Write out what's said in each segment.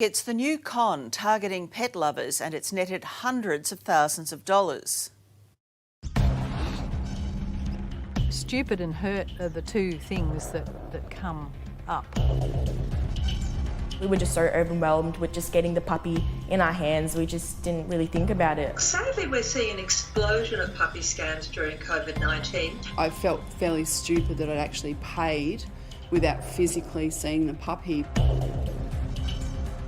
It's the new con targeting pet lovers, and it's netted hundreds of thousands of dollars. Stupid and hurt are the two things that come up. We were just so overwhelmed with just getting the puppy in our hands. We just didn't really think about it. Sadly, we're seeing an explosion of puppy scams during COVID-19. I felt fairly stupid that I'd actually paid without physically seeing the puppy.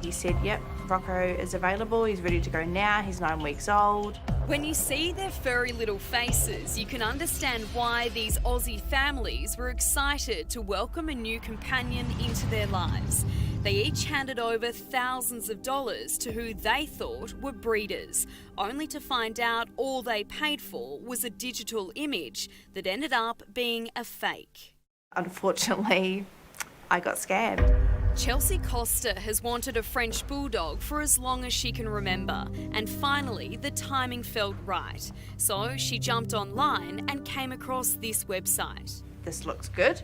He said, yep, Rocco is available, he's ready to go now, he's 9 weeks old. When you see their furry little faces, you can understand why these Aussie families were excited to welcome a new companion into their lives. They each handed over thousands of dollars to who they thought were breeders, only to find out all they paid for was a digital image that ended up being a fake. Unfortunately, I got scammed. Chelsea Costa has wanted a French bulldog for as long as she can remember, and finally the timing felt right. So she jumped online and came across this website. This looks good.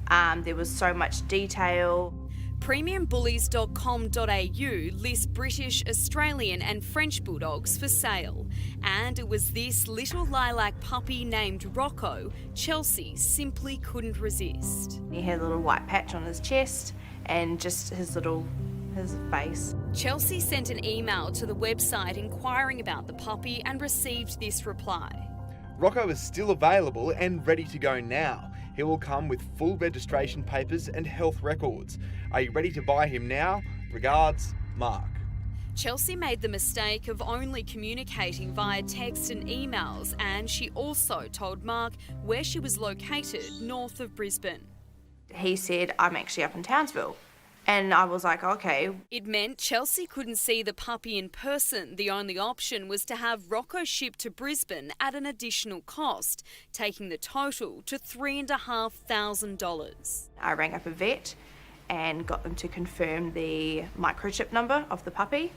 There was so much detail. Premiumbullies.com.au lists British, Australian and French bulldogs for sale. And it was this little lilac puppy named Rocco Chelsea simply couldn't resist. He had a little white patch on his chest and just his face. Chelsea sent an email to the website inquiring about the puppy and received this reply. Rocco is still available and ready to go now. He will come with full registration papers and health records. Are you ready to buy him now? Regards, Mark. Chelsea made the mistake of only communicating via text and emails, and she also told Mark where she was located north of Brisbane. He said, I'm actually up in Townsville. And I was like, okay. It meant Chelsea couldn't see the puppy in person. The only option was to have Rocco shipped to Brisbane at an additional cost, taking the total to $3,500. I rang up a vet and got them to confirm the microchip number of the puppy.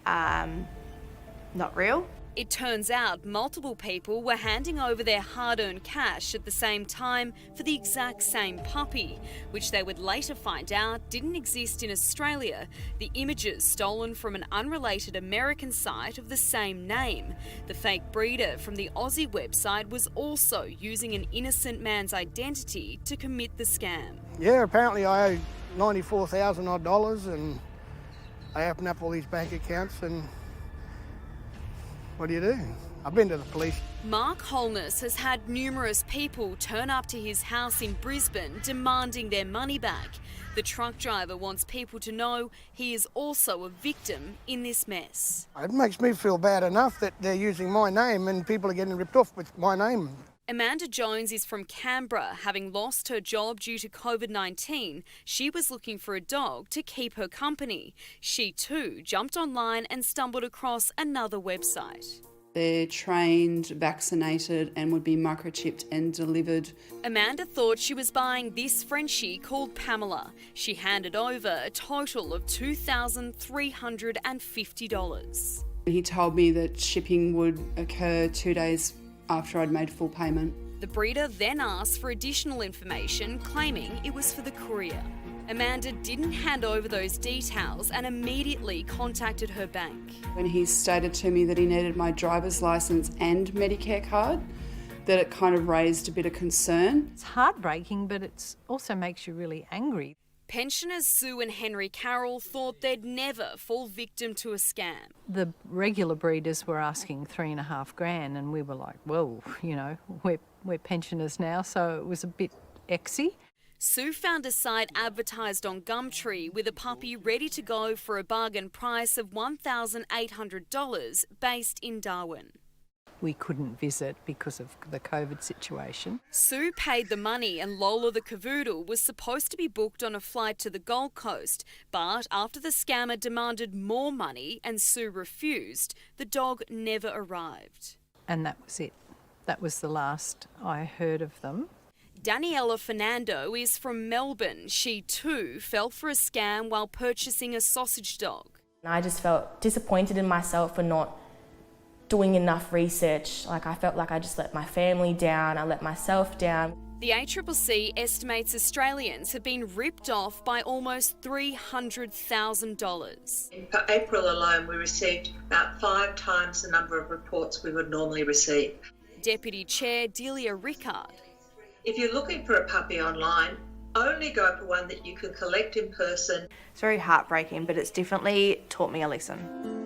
Not real. It turns out multiple people were handing over their hard-earned cash at the same time for the exact same puppy, which they would later find out didn't exist in Australia. The images stolen from an unrelated American site of the same name. The fake breeder from the Aussie website was also using an innocent man's identity to commit the scam. Yeah, apparently I owe $94,000 odd dollars, and I open up all these bank accounts, and what do you do? I've been to the police. Mark Holness has had numerous people turn up to his house in Brisbane demanding their money back. The truck driver wants people to know he is also a victim in this mess. It makes me feel bad enough that they're using my name and people are getting ripped off with my name. Amanda Jones is from Canberra. Having lost her job due to COVID-19, she was looking for a dog to keep her company. She too jumped online and stumbled across another website. They're trained, vaccinated and would be microchipped and delivered. Amanda thought she was buying this Frenchie called Pamela. She handed over a total of $2,350. He told me that shipping would occur 2 days after I'd made full payment. The breeder then asked for additional information, claiming it was for the courier. Amanda didn't hand over those details and immediately contacted her bank. When he stated to me that he needed my driver's licence and Medicare card, that it kind of raised a bit of concern. It's heartbreaking, but it also makes you really angry. Pensioners Sue and Henry Carroll thought they'd never fall victim to a scam. The regular breeders were asking $3,500 and we were like, well, you know, we're pensioners now, so it was a bit exy. Sue found a site advertised on Gumtree with a puppy ready to go for a bargain price of $1,800 based in Darwin. We couldn't visit because of the COVID situation. Sue paid the money and Lola the cavoodle was supposed to be booked on a flight to the Gold Coast, but after the scammer demanded more money and Sue refused, the dog never arrived. And that was it. That was the last I heard of them. Daniela Fernando is from Melbourne. She too fell for a scam while purchasing a sausage dog. I just felt disappointed in myself for not doing enough research. Like, I felt like I just let my family down, I let myself down. The ACCC estimates Australians have been ripped off by almost $300,000. In April alone, we received about 5 times the number of reports we would normally receive. Deputy Chair Delia Rickard. If you're looking for a puppy online, only go for one that you can collect in person. It's very heartbreaking, but it's definitely taught me a lesson.